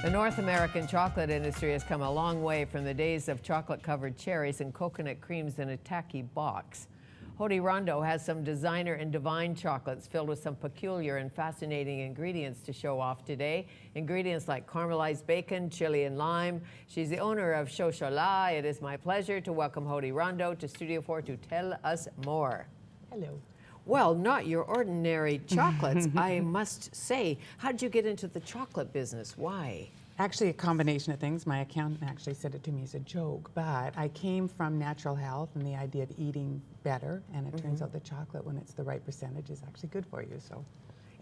The North American chocolate industry has come a long way from the days of chocolate-covered cherries and coconut creams in a tacky box. Hody Rondo has some designer and divine chocolates filled with some peculiar and fascinating ingredients to show off today. Ingredients like caramelized bacon, chili and lime. She's the owner of XOXOLAT. It is my pleasure to welcome Hody Rondo to Studio 4 to tell us more. Hello. Well, not your ordinary chocolates, I must say. How did you get into the chocolate business? Why? Actually, a combination of things. My accountant actually said it to me as a joke, but I came from natural health and the idea of eating better, and it turns out the chocolate, when it's the right percentage, is actually good for you. So,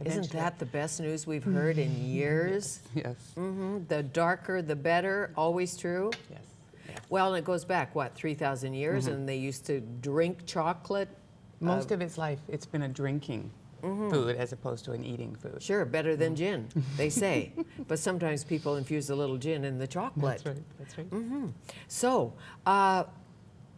isn't that the best news we've heard in years? Yes. The darker, the better. Always true. Yes. Well, and it goes back what, 3,000 years, and they used to drink chocolate. Most of its life, it's been a drinking food as opposed to an eating food. Sure, better than gin, they say. But sometimes people infuse a little gin in the chocolate. That's right. That's right. So,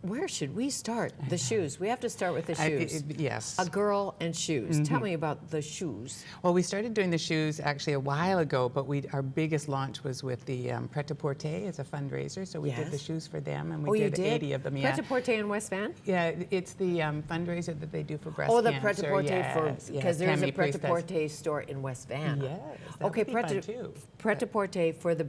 where should we start? The shoes. We have to start with the shoes. Yes. A girl and shoes. Tell me about the shoes. Well, we started doing the shoes actually a while ago, but our biggest launch was with the Pret-a-Porter as a fundraiser. So we did the shoes for them, and we did 80 of them. Yeah. Pret-a-Porter in West Van? Yeah, it's the fundraiser that they do for breast cancer. cancer. Oh, the Pret-a-Porter because there's a Pret-a-Porter store in West Van. Yes. Okay, Pret-a-Porter for the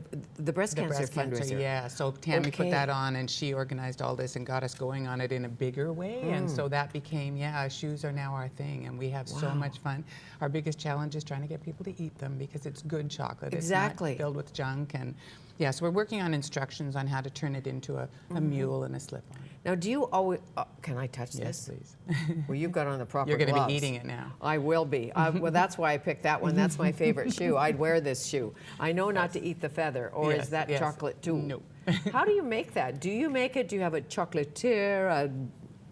breast cancer fundraiser. Yeah, so Tammy put that on, and she organized all this and got us going on it in a bigger way, and so that became, shoes are now our thing, and we have so much fun. Our biggest challenge is trying to get people to eat them because it's good chocolate. Exactly. It's not filled with junk, and so we're working on instructions on how to turn it into a mule and a slip-on. Now, do you always, can I touch this? Yes, please. Well, you've got on the proper You're going gloves. to be eating it now. I will be. Well, that's why I picked that one. That's my favorite shoe. I'd wear this shoe. I know not to eat the feather, or is that chocolate too? No. How do you make that? Do you make it? Do you have a chocolatier, a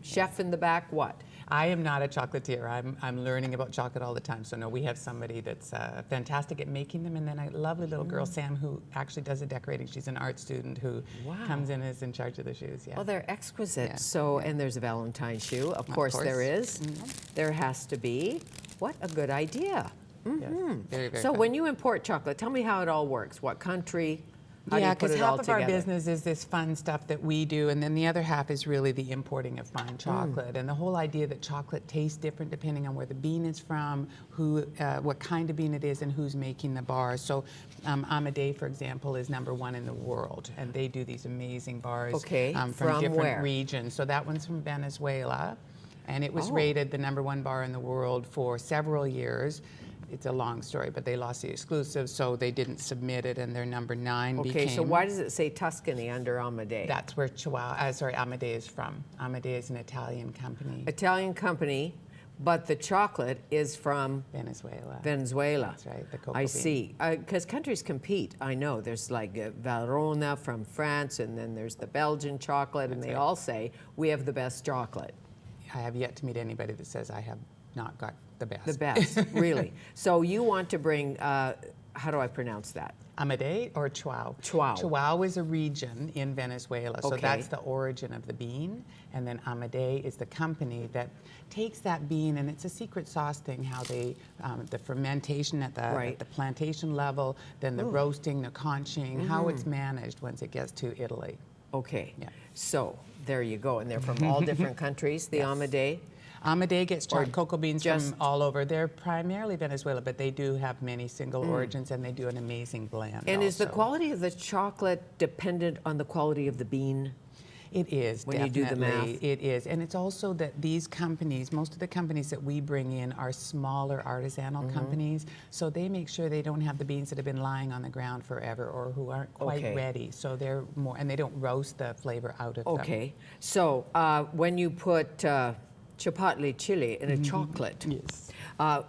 chef in the back? What? I am not a chocolatier. I'm learning about chocolate all the time. So no, we have somebody that's fantastic at making them, and then a lovely little girl, Sam, who actually does the decorating. She's an art student who comes in and is in charge of the shoes. Yeah. Oh, they're exquisite. Yeah. So, and there's a Valentine shoe. Of course there is. There has to be. What a good idea. Yes. Very, very so fun. when you import chocolate, tell me how it all works. What country? Because half of our business is this fun stuff that we do, and then the other half is really the importing of fine chocolate. And the whole idea that chocolate tastes different depending on where the bean is from, what kind of bean it is, and who's making the bars. So Amadei, for example, is #1 in the world, and they do these amazing bars from different regions. So that one's from Venezuela, and it was rated the #1 bar in the world for several years. It's a long story, but they lost the exclusive, so they didn't submit it, and their #9 became... Okay, so why does it say Tuscany under Amadei? That's where Amadei is from. Amadei is an Italian company. Italian company, but the chocolate is from... Venezuela. Venezuela. That's right, the cocoa I bean. see. Because countries compete, I know. There's like Valrhona from France, and then there's the Belgian chocolate, and they all say, we have the best chocolate. I have yet to meet anybody that says I have not got the best. The best, really. So you want to bring, how do I pronounce that? Amadei or Chuao? Chuao. Chuao is a region in Venezuela, so that's the origin of the bean. And then Amadei is the company that takes that bean, and it's a secret sauce thing, how they, the fermentation at the plantation level, then the roasting, the conching, how it's managed once it gets to Italy. Okay, so there you go. And they're from all different countries, the Amadei? Amadei gets cocoa beans from all over. They're primarily Venezuela, but they do have many single origins, and they do an amazing blend. And is the quality of the chocolate dependent on the quality of the bean? It is, when you do the math. It is, and it's also that these companies, most of the companies that we bring in are smaller artisanal companies, so they make sure they don't have the beans that have been lying on the ground forever or who aren't quite ready. So they're more, and they don't roast the flavor out of them. Okay, so when you put chipotle chili in a chocolate,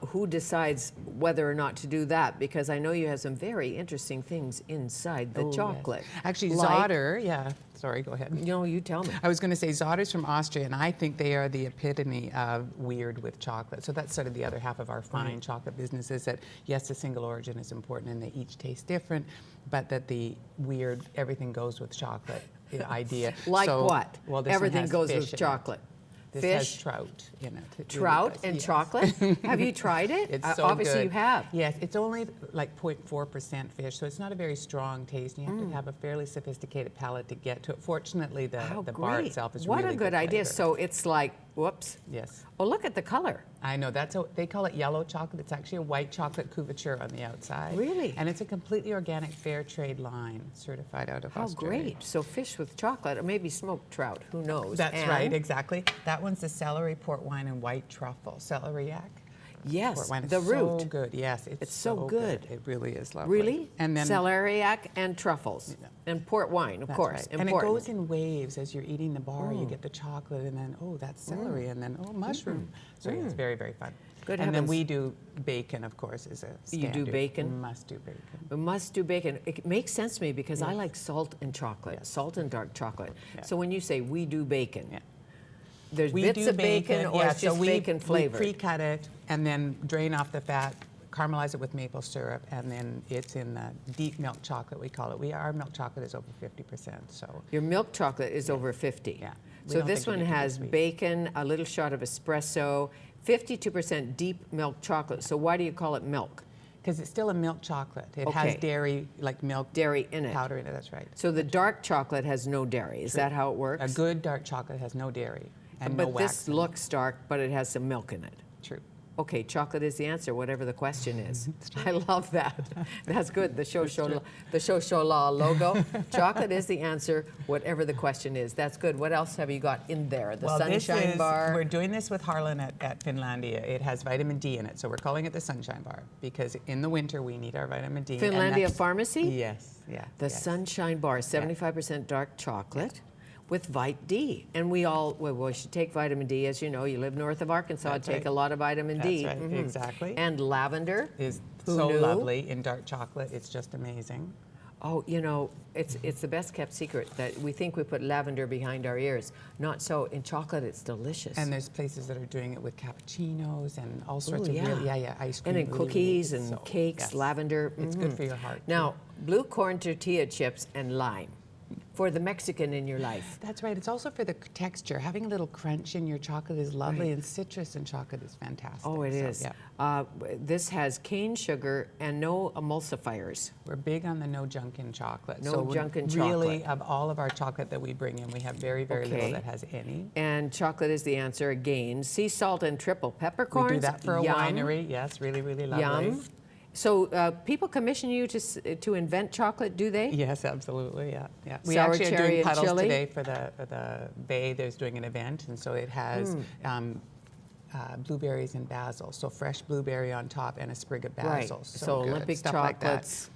who decides whether or not to do that? Because I know you have some very interesting things inside the chocolate. Yes. Actually, Zotter, sorry, go ahead. No, you tell me. I was going to say Zotter's from Austria, and I think they are the epitome of weird with chocolate. So that's sort of the other half of our fine chocolate business, is that, yes, the single origin is important, and they each taste different, but that the weird, everything goes with chocolate idea. Like what? Well, everything goes with chocolate. This Fish. has trout in it. It really Trout does, and yes. chocolate? Have you tried it? It's so Obviously good. you have. Yes, it's only like 0.4% fish, so it's not a very strong taste. And you have to have a fairly sophisticated palate to get to it. Fortunately, the bar great. itself is what really a good idea. flavor. So it's like, whoops. Yes. Oh, look at the color. I know, they call it yellow chocolate. It's actually a white chocolate couverture on the outside. Really? And it's a completely organic fair trade line, certified out of How Australia. great. So fish with chocolate, or maybe smoked trout, who knows? That's And- right, exactly. That one's the celery, port wine, and white truffle. Celeriac. Yes, Port wine is the root. so good. Yes, it's so good. It really is lovely. Really? And then Celeriac and truffles. Yeah. And port wine, of that's course. right. And it goes in waves as you're eating the bar. You get the chocolate, and then that's celery, and then mushroom. So yeah, it's very, very fun. Good and heavens. then we do bacon, of course, is a You do standard. bacon? Must do bacon. We must do bacon. It makes sense to me because I like salt and chocolate, salt and dark chocolate. Yeah. So when you say we do bacon, Yeah. there's We bits do of bacon or it's so just bacon flavored? We pre-cut it and then drain off the fat, caramelize it with maple syrup, and then it's in the deep milk chocolate, we call it. Our milk chocolate is over 50%, so. Your milk chocolate is over 50. Yeah. We So don't this think it one needs to be has sweet. bacon, a little shot of espresso, 52% deep milk chocolate. So why do you call it milk? Because it's still a milk chocolate. It has Okay. dairy, like milk Dairy in it. powder in it, that's right. So the dark chocolate has no dairy. Is that how it works? A good dark chocolate has no dairy and but no wax. this in it. looks dark, but it has some milk in it. True. Okay, chocolate is the answer, whatever the question is. I love that. That's good. The Xoxolat logo. Chocolate is the answer, whatever the question is. That's good. What else have you got in there? The Sunshine Bar. We're doing this with Harlan at Finlandia. It has vitamin D in it, so we're calling it the Sunshine Bar because in the winter we need our vitamin D. and Finlandia that's- Pharmacy? Yes, yeah. The yes. Sunshine Bar, 75% dark chocolate with Vit D. And we should take vitamin D. As you know, you live north of Arkansas, That's take right. a lot of vitamin D. That's right, exactly. And lavender. Is Who so knew? lovely in dark chocolate. It's just amazing. Oh, you know, it's the best kept secret that we think we put lavender behind our ears. Not so. In chocolate, it's delicious. And there's places that are doing it with cappuccinos and all sorts Ooh, of yeah. really, ice cream. And in really, really cookies good. and So, cakes, yes. lavender. It's good for your heart. Now, blue corn tortilla chips and lime for the Mexican in your life. That's right. It's also for the texture. Having a little crunch in your chocolate is lovely, and citrus in chocolate is fantastic. Oh, it So, is. yeah. This has cane sugar and no emulsifiers. We're big on the no junk in chocolate. No so we're junk in really, chocolate. of all of our chocolate that we bring in, we have very, very Okay. little that has any. And chocolate is the answer again. Sea salt and triple peppercorns. We do that for a Yum. winery. Yes, really, really lovely. Yum. So people commission you to invent chocolate, do they? Yes, absolutely. Yeah, yeah. We Sour actually are cherry doing and puddles chili? today for the Bay. There's doing an event, and so it has blueberries and basil. So fresh blueberry on top and a sprig of basil. Right. So So good. Olympic Stuff like that. chocolates.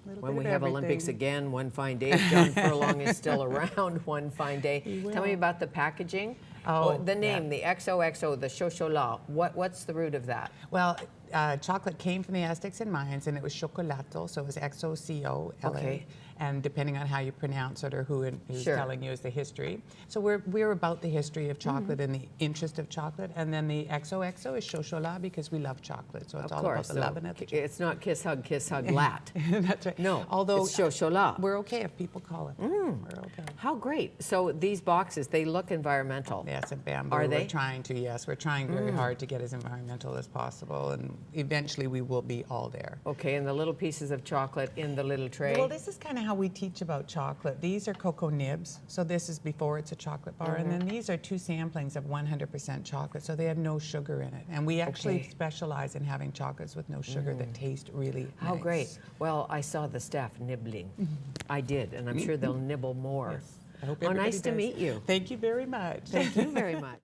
Little When bit we of have Olympics everything. again, one fine day, if John Furlong is still around, one fine day. He Tell me will. about the packaging. Oh, The name, yeah. the XOXO, the Xoxolat. What's the root of that? Well, chocolate came from the Aztecs and Mayans, and it was chocolato, so it was XOCOLA. Okay. And depending on how you pronounce it or who's Sure. telling you is the history. So we're about the history of chocolate and the interest of chocolate. And then the XOXO is Xoxolat because we love chocolate. So it's Of all course. about the love and the It's not kiss, hug, lat. That's right. No, Although it's Xoxolat. we're okay if people call it. We're okay. How great. So these boxes, they look environmental. Yes, and bamboo. Are they? We're trying to, yes. We're trying very hard to get as environmental as possible. And eventually we will be all there. Okay, and the little pieces of chocolate in the little tray. Well, this is kind of how we teach about chocolate. These are cocoa nibs. So this is before it's a chocolate bar. And then these are 2 samplings of 100% chocolate. So they have no sugar in it. And we actually Okay. specialize in having chocolates with no sugar that taste really How nice. great. Well, I saw the staff nibbling. I did, and I'm sure they'll nibble more. Yes. I hope Oh, everybody nice to does. meet you. Thank you very much. Thank you very much.